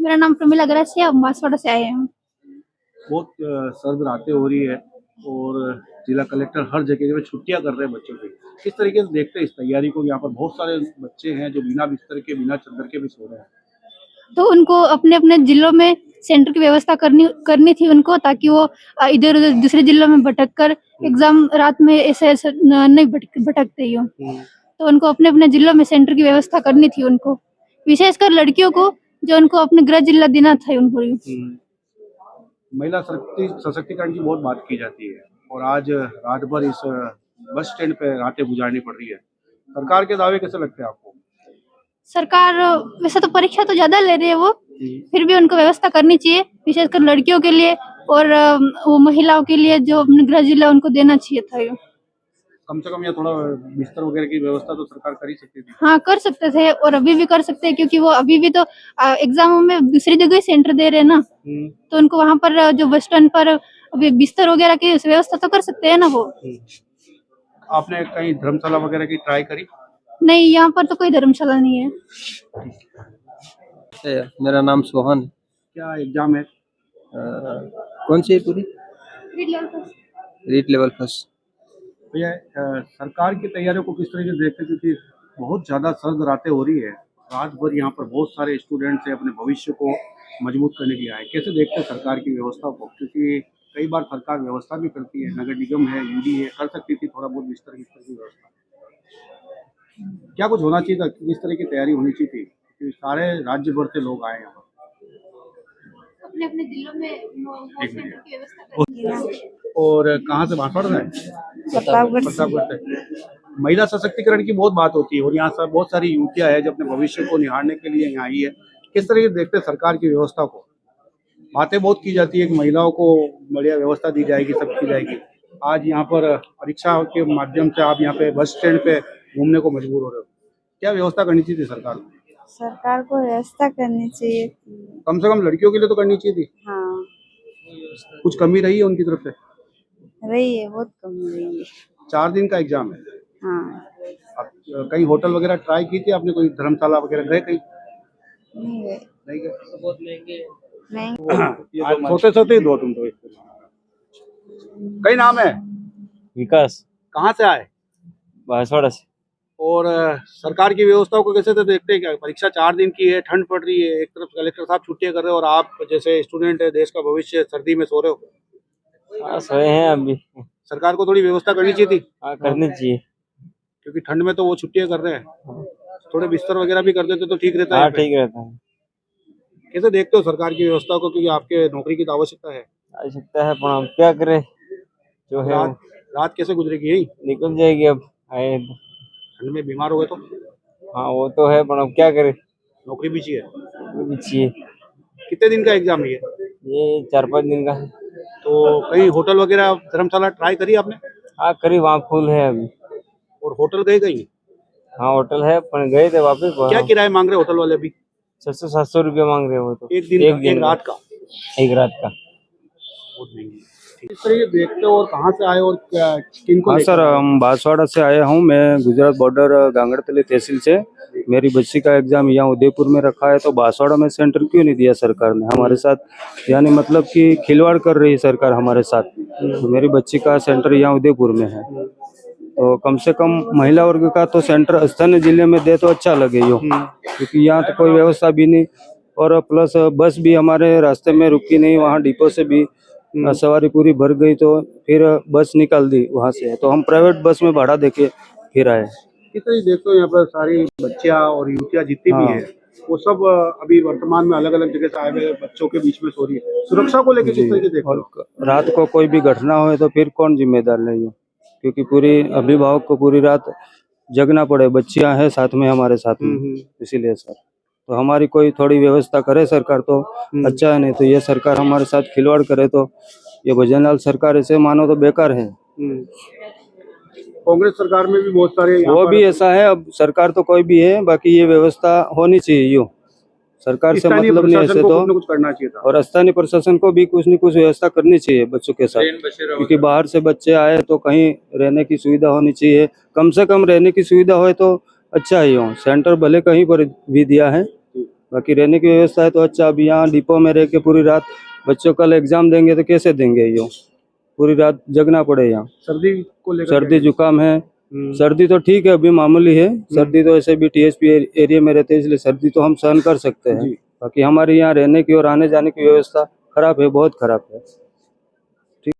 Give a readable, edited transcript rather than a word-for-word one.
मेरा नाम प्रमिला ग्रासी है, हम बांसवाड़ा से आए हैं। बहुत सर्द रातें हो रही है और जिला कलेक्टर हर जगह पे छुट्टियां कर रहे हैं बच्चों की। किस तरीके से देखते हैं इस तैयारी को? यहाँ पर बहुत सारे बच्चे हैं जो बिना बिस्तर के, बिना चादर के भी सो रहे हैं। तो उनको अपने अपने जिलों में सेंटर की व्यवस्था करनी करनी थी उनको, ताकि वो इधर उधर दूसरे जिलों में भटक कर एग्जाम रात में ऐसे ऐसे नहीं भटकते यूँ। तो उनको अपने अपने जिलों में सेंटर की व्यवस्था करनी थी उनको, विशेषकर लड़कियों को, जो उनको अपने गृह जिला देना था उनको। महिला सशक्तिकरण की बहुत बात की जाती है और आज रात भर इस बस स्टैंड पे रातें गुजारनी पड़ रही है। सरकार के दावे कैसे लगते हैं आपको? सरकार वैसे तो परीक्षा तो ज्यादा ले रही है वो, फिर भी उनको व्यवस्था करनी चाहिए, विशेषकर लड़कियों के लिए और वो महिलाओं के लिए जो अपने गृह जिला उनको देना चाहिए था ये। कम से कम या थोड़ा बिस्तर वगैरह की व्यवस्था तो सरकार कर ही सकती थी। हाँ, कर सकते थे और अभी भी कर सकते हैं, क्योंकि वो अभी भी तो एग्जामों में दूसरी जगह सेंटर दे रहे हैं ना, तो उनको वहाँ पर जो बस स्टैंड पर अभी बिस्तर वगैरह की व्यवस्था तो कर सकते हैं ना वो। आपने कहीं धर्मशाला वगैरह की ट्राई करी? नहीं, यहाँ पर तो कोई धर्मशाला नहीं है। मेरा नाम सोहन है। क्या एग्जाम है? कौन सी है पूरी? REET level first. भैया सरकार की तैयारियों को किस तरीके से देखते हैं? क्योंकि बहुत ज़्यादा सर्द रातें हो रही है, रात भर यहाँ पर बहुत सारे स्टूडेंट्स हैं अपने भविष्य को मजबूत करने के लिए आए। कैसे देखते हैं सरकार की व्यवस्था को? क्योंकि कई बार सरकार व्यवस्था भी करती है, नगर निगम है, यूडी है, कर सकती थी थोड़ा बहुत बिस्तर की व्यवस्था। क्या कुछ होना चाहिए था? किस तरह की तैयारी होनी चाहिए थी? क्योंकि सारे राज्य भर से लोग आए यहाँ पर। अपने अपने जिलों में सेंटर की व्यवस्था करनी है। और कहाँ से? बांसवाड़ा से? प्रतापगढ़ से। महिला सशक्तिकरण की बहुत बात होती है और यहाँ सब बहुत सारी युवतियाँ हैं जो अपने भविष्य को निहारने के लिए यहाँ आई है। किस तरीके से देखते हैं सरकार की व्यवस्था को? बातें बहुत की जाती है कि महिलाओं को बढ़िया व्यवस्था दी जाएगी, सब की जाएगी। आज यहाँ पर परीक्षा के माध्यम से आप यहाँ पे बस स्टैंड पे घूमने को मजबूर हो रहे हो। क्या व्यवस्था करनी चाहिए थी सरकार को? सरकार को व्यवस्था करनी चाहिए। कम से कम लड़कियों के लिए तो करनी चाहिए थी। हाँ, कुछ कमी रही है उनकी तरफ से? रही है, बहुत कम रही है। 4 दिन का एग्जाम है। हाँ, आप कहीं होटल वगैरह ट्राई की थी आपने? कोई धर्मशाला वगैरह गए कहीं? नहीं गए। नहीं गए? बहुत महंगे। नहीं, सोते सोते ही दो तुम तो। कई नाम है? विकास। कहाँ से आए? बांसवाड़ा से। और सरकार की व्यवस्थाओं को कैसे तो देखते हैं? क्या परीक्षा 4 दिन की है, ठंड पड़ रही है, एक तरफ कलेक्टर साहब छुट्टियां कर रहे हो और आप जैसे स्टूडेंट है, देश का भविष्य, सर्दी में सो रहे हो। हाँ, सोए हैं अभी। सरकार को थोड़ी व्यवस्था करनी चाहिए थी। हाँ, करनी चाहिए, क्योंकि ठंड में तो वो छुट्टियां कर रहे हैं। थोड़े बिस्तर वगैरह भी कर देते तो ठीक रहता हाँ है। ठीक रहता है। कैसे देखते हो सरकार की व्यवस्था को? क्योंकि आपके नौकरी की तो आवश्यकता है। आवश्यकता है, पर हम क्या करें, जो है रात कैसे गुजरेगी? यही निकल जाएगी अब आए तो। ठंड में बीमार हो गए तो? हाँ वो तो है, पर अब क्या करें, नौकरी भी चाहिए। वो भी चाहिए। कितने दिन का एग्जाम है ये 4-5 दिन का है। तो कहीं होटल वगैरह, धर्मशाला ट्राई करी आपने? हाँ करीब वहाँ फुल है अभी। और होटल गए कहीं? हाँ होटल है, पर गए थे वापस। क्या किराया मांग रहे होटल वाले अभी? 600-700 रुपये मांग रहे हो तो। एक दिन एक रात का? एक रात का। बहुत महंगी। इस तरह ये देखते हो। और कहाँ से आए और किनको? हाँ सर, हम बांसवाड़ा से आया हूँ। मैं गुजरात बॉर्डर गांगड़तली तहसील से। मेरी बच्ची का एग्जाम यहाँ उदयपुर में रखा है, तो बांसवाड़ा में सेंटर क्यों नहीं दिया सरकार ने हमारे साथ? यानी मतलब कि खिलवाड़ कर रही है सरकार हमारे साथ। तो मेरी बच्ची का सेंटर यहाँ उदयपुर में है, तो कम से कम महिला वर्ग का तो सेंटर स्थानीय जिले में दे तो अच्छा लगे यो, क्योंकि यहाँ तो कोई व्यवस्था भी नहीं। और प्लस बस भी हमारे रास्ते में रुकी नहीं, वहाँ डिपो से भी सवारी पूरी भर गई, तो फिर बस निकाल दी वहाँ से, तो हम प्राइवेट बस में भाड़ा देके फिर आए। कितनी देखते हो यहाँ पर सारी बच्चियाँ और युवतियाँ जितनी भी है, वो सब अभी वर्तमान में अलग अलग जगह से आए हुए बच्चों के बीच में सो रही है। सुरक्षा को लेकर किस तरीके देखते हो? रात को कोई भी घटना हो तो फिर कौन जिम्मेदार नहीं हो, क्योंकि पूरी अभिभावक को पूरी रात जगना पड़े, बच्चियां हैं साथ में हमारे साथ में, इसीलिए सर तो हमारी कोई थोड़ी व्यवस्था करे सरकार तो अच्छा है। नहीं तो ये सरकार हमारे साथ खिलवाड़ करे तो ये भजनलाल सरकार ऐसे मानो तो बेकार है। कांग्रेस सरकार में भी बहुत सारे वो भी ऐसा है। अब सरकार तो कोई भी है, बाकी ये व्यवस्था होनी चाहिए। यूँ सरकार से मतलब नहीं ऐसे तो कुछ करना चाहिए था। और स्थानीय प्रशासन को भी कुछ न कुछ व्यवस्था करनी चाहिए बच्चों के साथ, क्योंकि बाहर से बच्चे आए तो कहीं रहने की सुविधा होनी चाहिए। कम से कम रहने की सुविधा हो तो अच्छा ही हो। सेंटर भले कहीं पर भी दिया है, बाकी रहने की व्यवस्था है तो अच्छा। अब यहाँ डिपो में रह के पूरी रात बच्चों कल एग्जाम देंगे तो कैसे देंगे, यो पूरी रात जगना पड़े यहाँ। सर्दी को लेकर सर्दी जुकाम है, हम्म, सर्दी तो ठीक है अभी मामूली है, सर्दी तो ऐसे भी टीएसपी एरिया में रहते हैं इसलिए सर्दी तो हम सहन कर सकते हैं। जी। बाकी हमारे यहाँ रहने की और आने जाने की व्यवस्था खराब है, बहुत खराब है।